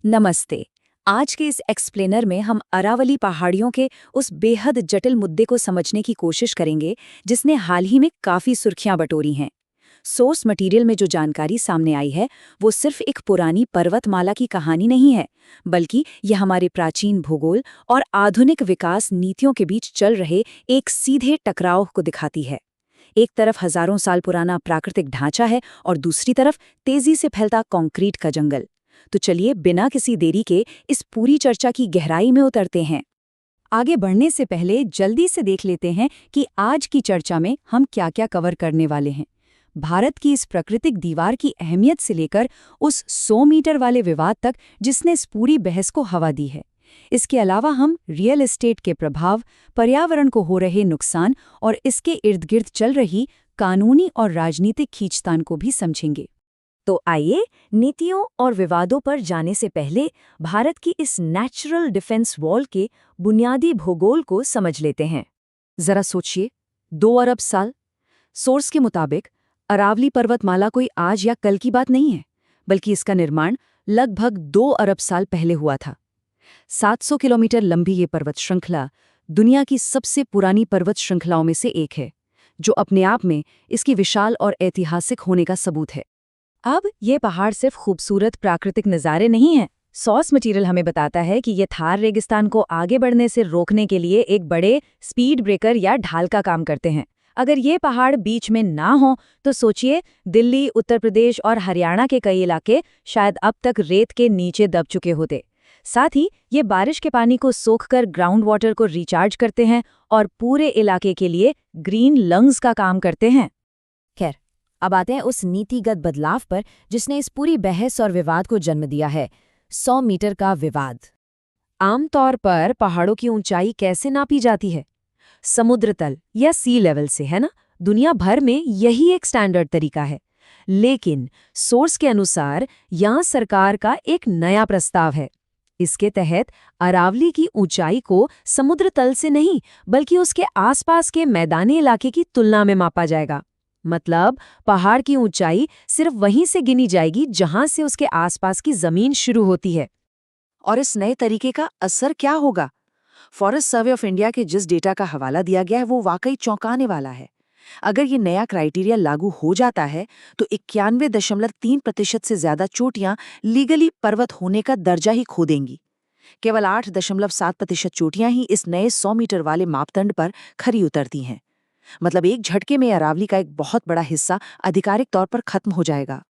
नमस्ते। आज के इस एक्सप्लेनर में हम अरावली पहाड़ियों के उस बेहद जटिल मुद्दे को समझने की कोशिश करेंगे जिसने हाल ही में काफ़ी सुर्खियां बटोरी हैं। सोर्स मटेरियल में जो जानकारी सामने आई है वो सिर्फ एक पुरानी पर्वतमाला की कहानी नहीं है, बल्कि यह हमारे प्राचीन भूगोल और आधुनिक विकास नीतियों के बीच चल रहे एक सीधे टकराव को दिखाती है। एक तरफ हजारों साल पुराना प्राकृतिक ढांचा है और दूसरी तरफ तेजी से फैलता कंक्रीट का जंगल। तो चलिए बिना किसी देरी के इस पूरी चर्चा की गहराई में उतरते हैं। आगे बढ़ने से पहले जल्दी से देख लेते हैं कि आज की चर्चा में हम क्या-क्या कवर करने वाले हैं। भारत की इस प्राकृतिक दीवार की अहमियत से लेकर उस 100 मीटर वाले विवाद तक जिसने इस पूरी बहस को हवा दी है। इसके अलावा हम रियल एस्टेट के प्रभाव, पर्यावरण को हो रहे नुकसान और इसके इर्द गिर्द चल रही कानूनी और राजनीतिक खींचतान को भी समझेंगे। तो आइए नीतियों और विवादों पर जाने से पहले भारत की इस नेचुरल डिफेंस वॉल के बुनियादी भूगोल को समझ लेते हैं। जरा सोचिए, 2 अरब साल। सोर्स के मुताबिक अरावली पर्वतमाला कोई आज या कल की बात नहीं है, बल्कि इसका निर्माण लगभग 2 अरब साल पहले हुआ था। 700 किलोमीटर लंबी ये पर्वत श्रृंखला दुनिया की सबसे पुरानी पर्वत श्रृंखलाओं में से एक है, जो अपने आप में इसकी विशाल और ऐतिहासिक होने का सबूत है। अब ये पहाड़ सिर्फ खूबसूरत प्राकृतिक नज़ारे नहीं हैं। सोर्स मटेरियल हमें बताता है कि ये थार रेगिस्तान को आगे बढ़ने से रोकने के लिए एक बड़े स्पीड ब्रेकर या ढाल का काम करते हैं। अगर ये पहाड़ बीच में ना हो तो सोचिए, दिल्ली, उत्तर प्रदेश और हरियाणा के कई इलाके शायद अब तक रेत के नीचे दब चुके होते। साथ ही ये बारिश के पानी को सोखकर ग्राउंड वाटर को रिचार्ज करते हैं और पूरे इलाके के लिए ग्रीन लंग्स का काम करते हैं। खैर, अब आते हैं उस नीतिगत बदलाव पर जिसने इस पूरी बहस और विवाद को जन्म दिया है, 100 मीटर का विवाद। आमतौर पर पहाड़ों की ऊंचाई कैसे नापी जाती है? समुद्र तल या सी लेवल से, है ना? दुनिया भर में यही एक स्टैंडर्ड तरीका है। लेकिन सोर्स के अनुसार यहाँ सरकार का एक नया प्रस्ताव है। इसके तहत अरावली की ऊंचाई को समुद्र तल से नहीं, बल्कि उसके आसपास के मैदानी इलाके की तुलना में मापा जाएगा। मतलब पहाड़ की ऊंचाई सिर्फ वहीं से गिनी जाएगी जहां से उसके आसपास की जमीन शुरू होती है। और इस नए तरीके का असर क्या होगा? फॉरेस्ट सर्वे ऑफ इंडिया के जिस डेटा का हवाला दिया गया है वो वाकई चौंकाने वाला है। अगर ये नया क्राइटेरिया लागू हो जाता है तो 91.3% से ज्यादा चोटियां लीगली पर्वत होने का दर्जा ही खो देंगी। केवल 8.7% चोटियां ही इस नए 100 मीटर वाले मापदंड पर खरी उतरती हैं। मतलब एक झटके में अरावली का एक बहुत बड़ा हिस्सा आधिकारिक तौर पर खत्म हो जाएगा।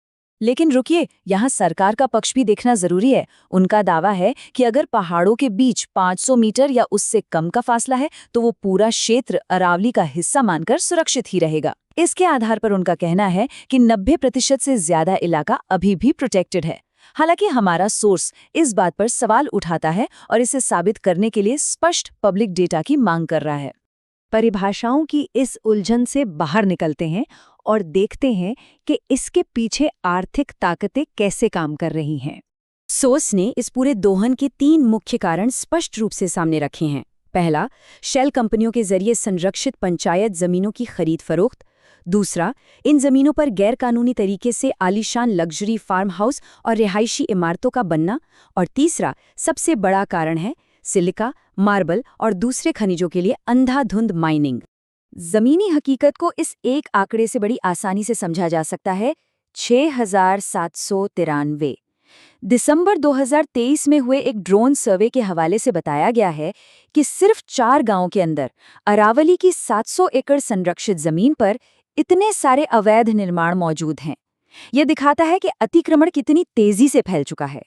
लेकिन रुकिए, यहाँ सरकार का पक्ष भी देखना जरूरी है। उनका दावा है कि अगर पहाड़ों के बीच 500 मीटर या उससे कम का फासला है तो वो पूरा क्षेत्र अरावली का हिस्सा मानकर सुरक्षित ही रहेगा। इसके आधार पर उनका कहना है कि 90% से ज्यादा इलाका अभी भी प्रोटेक्टेड है। हालांकि हमारा सोर्स इस बात पर सवाल उठाता है और इसे साबित करने के लिए स्पष्ट पब्लिक डेटा की मांग कर रहा है। परिभाषाओं की इस उलझन से बाहर निकलते हैं और देखते हैं कि इसके पीछे आर्थिक ताकतें कैसे काम कर रही हैं। सोर्स ने इस पूरे दोहन के 3 मुख्य कारण स्पष्ट रूप से सामने रखे हैं। पहला, शेल कंपनियों के जरिए संरक्षित पंचायत जमीनों की खरीद फरोख्त। दूसरा, इन जमीनों पर गैरकानूनी तरीके से आलीशान लग्जरी फार्म हाउस और रिहायशी इमारतों का बनना। और तीसरा, सबसे बड़ा कारण है सिलिका, मार्बल और दूसरे खनिजों के लिए अंधाधुंध माइनिंग। जमीनी हकीकत को इस एक आंकड़े से बड़ी आसानी से समझा जा सकता है, 6793। दिसंबर 2023 में हुए एक ड्रोन सर्वे के हवाले से बताया गया है कि सिर्फ 4 गांवों के अंदर अरावली की 700 एकड़ संरक्षित जमीन पर इतने सारे अवैध निर्माण मौजूद हैं। यह दिखाता है कि अतिक्रमण कितनी तेजी से फैल चुका है।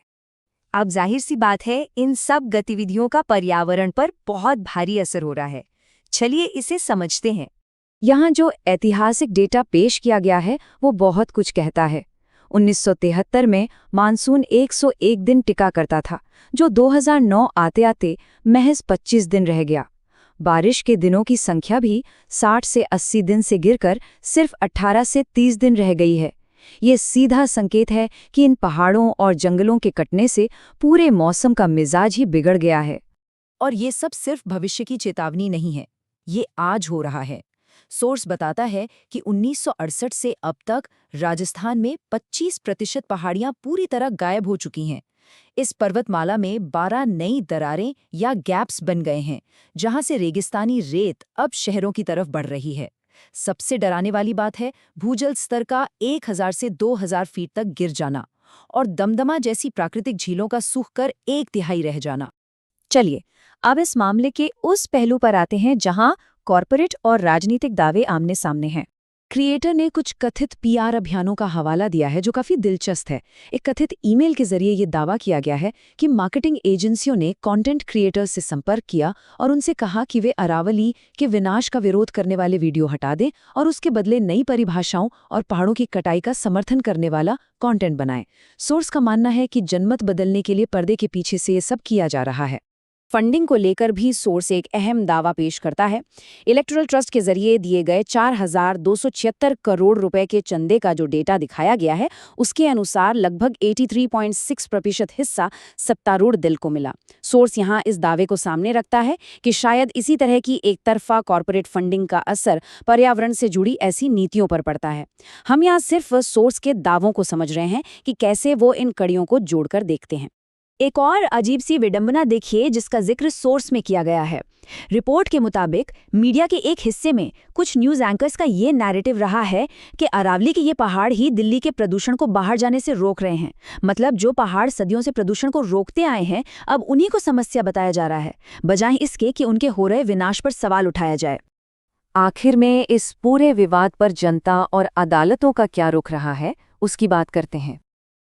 अब जाहिर सी बात है, इन सब गतिविधियों का पर्यावरण पर बहुत भारी असर हो रहा है। चलिए इसे समझते हैं। यहाँ जो ऐतिहासिक डेटा पेश किया गया है वो बहुत कुछ कहता है। 1973 में मानसून 101 दिन टिका करता था, जो 2009 आते आते महज 25 दिन रह गया। बारिश के दिनों की संख्या भी 60 से 80 दिन से गिरकर सिर्फ 18 से 30 दिन रह गई है। ये सीधा संकेत है कि इन पहाड़ों और जंगलों के कटने से पूरे मौसम का मिजाज ही बिगड़ गया है। और ये सब सिर्फ भविष्य की चेतावनी नहीं है, ये आज हो रहा है। सोर्स बताता है कि 1968 से अब तक राजस्थान में 25% पहाड़ियां पूरी तरह गायब हो चुकी हैं, इस पर्वतमाला में 12 नई दरारें या गैप्स बन गए हैं, जहां से रेगिस्तानी रेत अब शहरों की तरफ बढ़ रही है। सबसे डराने वाली बात है भूजल स्तर का 1000 से 2000 फीट तक गिर जाना और दमदमा जैसी प्राकृतिक झीलों का सूख कर 1/3 रह जाना। चलिए, अब इस मामले के उस पहलू पर आते हैं जहां कॉरपोरेट और राजनीतिक दावे आमने सामने हैं। क्रिएटर ने कुछ कथित पीआर अभियानों का हवाला दिया है जो काफी दिलचस्प है। एक कथित ईमेल के जरिए ये दावा किया गया है कि मार्केटिंग एजेंसियों ने कंटेंट क्रिएटर्स से संपर्क किया और उनसे कहा कि वे अरावली के विनाश का विरोध करने वाले वीडियो हटा दें और उसके बदले नई परिभाषाओं और पहाड़ों की कटाई का समर्थन करने वाला कंटेंट बनाएं। सोर्स का मानना है कि जनमत बदलने के लिए पर्दे के पीछे से ये सब किया जा रहा है। फंडिंग को लेकर भी सोर्स एक अहम दावा पेश करता है। इलेक्टोरल ट्रस्ट के जरिए दिए गए 4276 करोड़ रुपए के चंदे का जो डेटा दिखाया गया है, उसके अनुसार लगभग 83.6% हिस्सा सत्तारूढ़ दल को मिला। सोर्स यहां इस दावे को सामने रखता है कि शायद इसी तरह की एक तरफा कॉर्पोरेट फंडिंग का असर पर्यावरण से जुड़ी ऐसी नीतियों पर पड़ता है। हम यहाँ सिर्फ सोर्स के दावों को समझ रहे हैं कि कैसे वो इन कड़ियों को जोड़कर देखते हैं। एक और अजीब सी विडंबना देखिए जिसका जिक्र सोर्स में किया गया है। रिपोर्ट के मुताबिक मीडिया के एक हिस्से में कुछ न्यूज़ एंकर्स का ये नैरेटिव रहा है कि अरावली के ये पहाड़ ही दिल्ली के प्रदूषण को बाहर जाने से रोक रहे हैं। मतलब जो पहाड़ सदियों से प्रदूषण को रोकते आए हैं, अब उन्हीं को समस्या बताया जा रहा है, बजाय इसके कि उनके हो रहे विनाश पर सवाल उठाया जाए। आखिर में इस पूरे विवाद पर जनता और अदालतों का क्या रुख रहा है, उसकी बात करते हैं।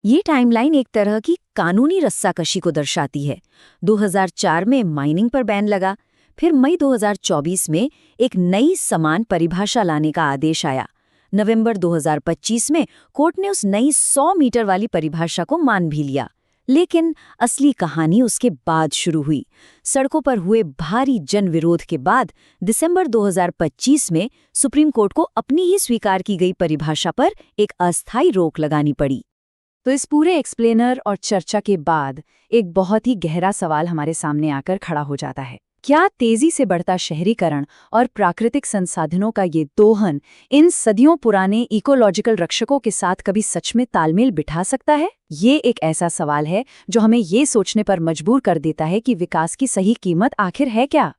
ये टाइमलाइन एक तरह की कानूनी रस्साकशी को दर्शाती है। 2004 में माइनिंग पर बैन लगा, फिर मई 2024 में एक नई समान परिभाषा लाने का आदेश आया। नवंबर 2025 में कोर्ट ने उस नई 100 मीटर वाली परिभाषा को मान भी लिया। लेकिन असली कहानी उसके बाद शुरू हुई। सड़कों पर हुए भारी जन विरोध के बाद दिसंबर 2025 में सुप्रीम कोर्ट को अपनी ही स्वीकार की गई परिभाषा पर एक अस्थायी रोक लगानी पड़ी। तो इस पूरे एक्सप्लेनर और चर्चा के बाद एक बहुत ही गहरा सवाल हमारे सामने आकर खड़ा हो जाता है। क्या तेजी से बढ़ता शहरीकरण और प्राकृतिक संसाधनों का ये दोहन इन सदियों पुराने इकोलॉजिकल रक्षकों के साथ कभी सच में तालमेल बिठा सकता है? ये एक ऐसा सवाल है जो हमें ये सोचने पर मजबूर कर देता है कि विकास की सही कीमत आखिर है क्या।